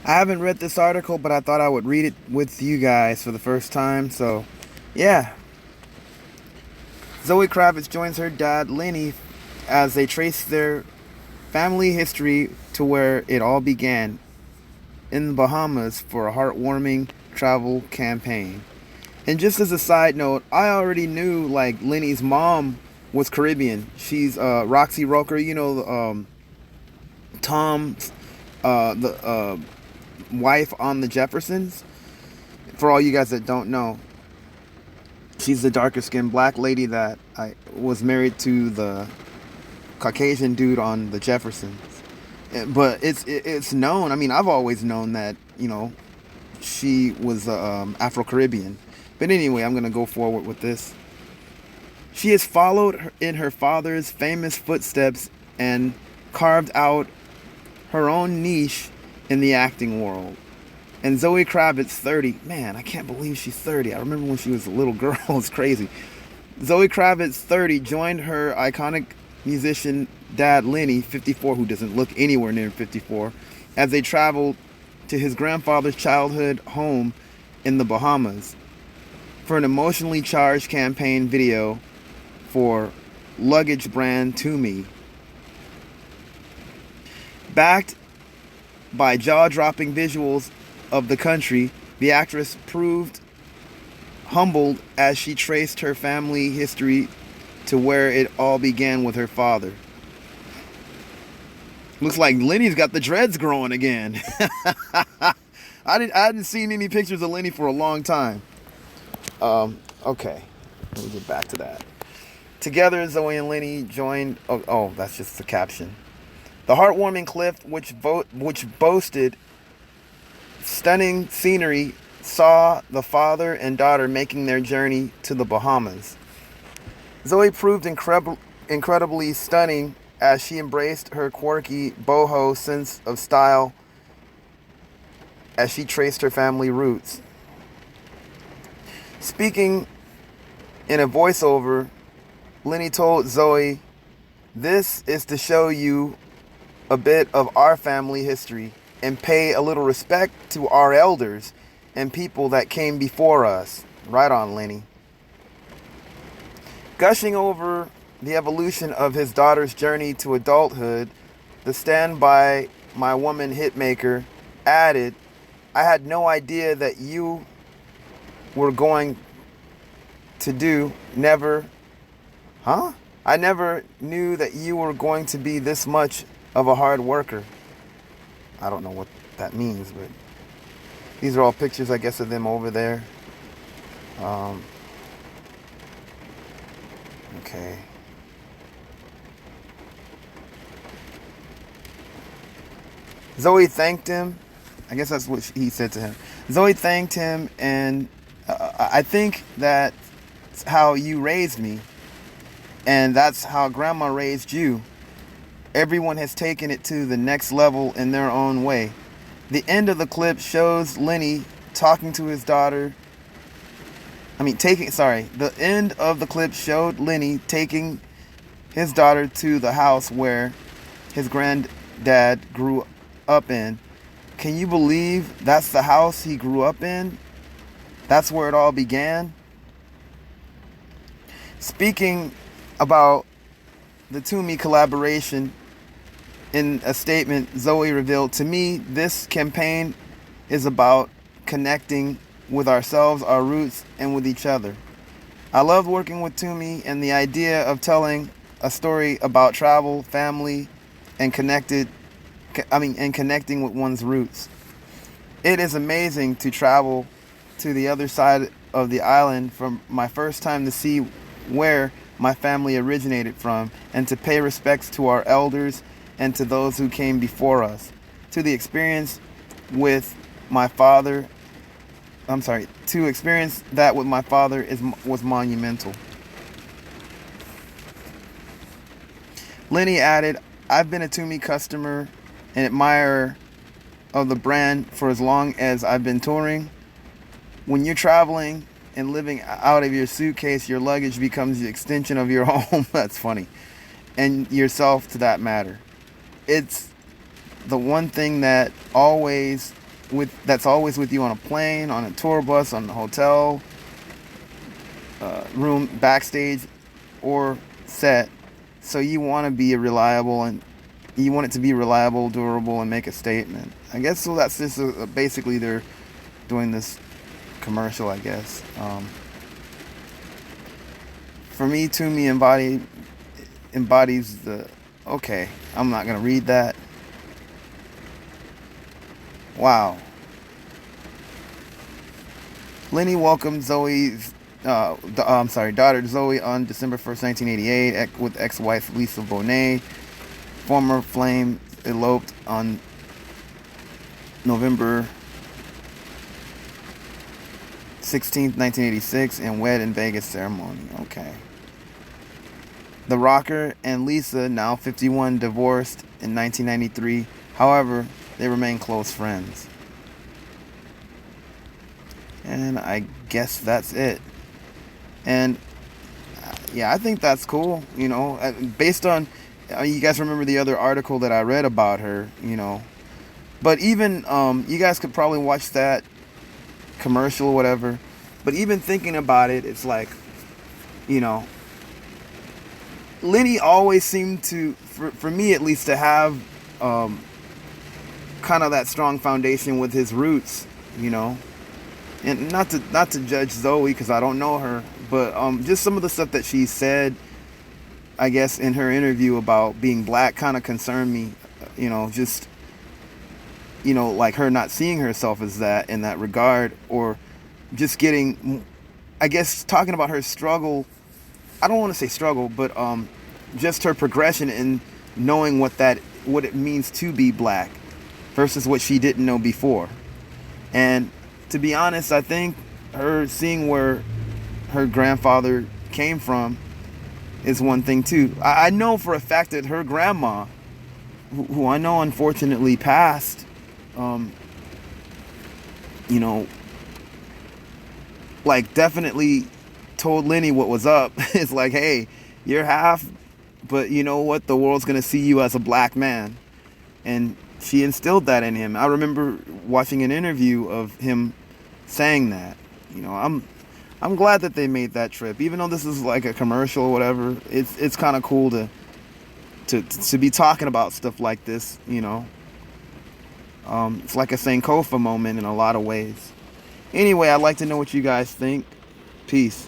I haven't read this article, but I thought I would read it with you guys for the first time. So, yeah. Zoe Kravitz joins her dad, Lenny, as they trace their family history to where it all began in the Bahamas for a heartwarming travel campaign. And just as a side note, I already knew like Lenny's mom was Caribbean. She's Roxy Roker, Tom's the wife on the Jeffersons. For all you guys that don't know, she's the darker skinned black lady that I was married to the Caucasian dude on the Jeffersons. But it's known. I mean, I've always known that she was Afro Caribbean. But anyway, I'm gonna go forward with this. She has followed in her father's famous footsteps and carved out her own niche in the acting world. And Zoe Kravitz, 30, man, I can't believe she's 30. I remember when she was a little girl. It's crazy. Zoe Kravitz, 30, joined her iconic musician dad Lenny, 54, who doesn't look anywhere near 54, as they traveled to his grandfather's childhood home in the Bahamas for an emotionally charged campaign video for luggage brand Tumi. Backed by jaw-dropping visuals of the country, the actress proved humbled as she traced her family history to where it all began with her father. Looks like Lenny's got the dreads growing again. I hadn't seen any pictures of Lenny for a long time. Okay, let me get back to that. Together, Zoe and Lenny joined. Oh, that's just the caption. The heartwarming clip, which boasted stunning scenery, saw the father and daughter making their journey to the Bahamas. Zoe proved incredibly stunning as she embraced her quirky boho sense of style as she traced her family roots. Speaking in a voiceover, Lenny told Zoe, "This is to show you a bit of our family history and pay a little respect to our elders and people that came before us." Right on, Lenny. Gushing over the evolution of his daughter's journey to adulthood, the Stand By My Woman hitmaker added, "I had no idea that you were going to do never, huh? I never knew that you were going to be this much of a hard worker." I don't know what that means, but these are all pictures, I guess, of them over there. Okay. Zoe thanked him. I guess that's what he said to him. Zoe thanked him, and I think that's how you raised me, and that's how Grandma raised you. Everyone has taken it to the next level in their own way. The end of the clip shows Lenny talking to his daughter. The end of the clip showed Lenny taking his daughter to the house where his granddad grew up in. Can you believe that's the house he grew up in? That's where it all began. Speaking about the Tumi collaboration, in a statement, Zoe revealed, "To me, this campaign is about connecting with ourselves, our roots, and with each other. I loved working with Tumi and the idea of telling a story about travel, family, and connecting with one's roots. It is amazing to travel to the other side of the island from my first time to see where my family originated from and to pay respects to our elders and to those who came before us. To experience that with my father was monumental." Lenny added, "I've been a Tumi customer and admirer of the brand for as long as I've been touring. When you're traveling and living out of your suitcase, your luggage becomes the extension of your home." That's funny. "And yourself to that matter. It's the one thing that always that's always with you on a plane, on a tour bus, on the hotel room, backstage, or set. So you want to be reliable, and you want it to be reliable, durable, and make a statement. I guess so. That's just basically they're doing this commercial, I guess. For me, Toomey embodies the. Okay, I'm not gonna read that. Wow. Lenny welcomed daughter Zoe on December 1st, 1988, with ex-wife Lisa Bonet. Former Flame eloped on November 16th, 1986, and wed in Vegas ceremony. Okay. The rocker and Lisa, now 51, divorced in 1993. However, they remain close friends. And I guess that's it. And yeah, I think that's cool. Based on, you guys remember the other article that I read about her, But even, you guys could probably watch that commercial or whatever. But even thinking about it, it's like, Lenny always seemed to, for me at least, to have kind of that strong foundation with his roots, And not to judge Zoe because I don't know her, but just some of the stuff that she said, I guess, in her interview about being black kind of concerned me, just, like her not seeing herself as that in that regard, or just getting, I guess, talking about her struggle. I don't want to say struggle, but just her progression in knowing what it means to be black versus what she didn't know before. And to be honest, I think her seeing where her grandfather came from is one thing too. I know for a fact that her grandma, who I know unfortunately passed, like definitely told Lenny what was up. It's like, hey, you're half, but you know what? The world's gonna see you as a black man, and she instilled that in him. I remember watching an interview of him saying that. I'm glad that they made that trip, even though this is like a commercial or whatever. It's kind of cool to be talking about stuff like this. It's like a sankofa moment in a lot of ways. Anyway, I'd like to know what you guys think. Peace.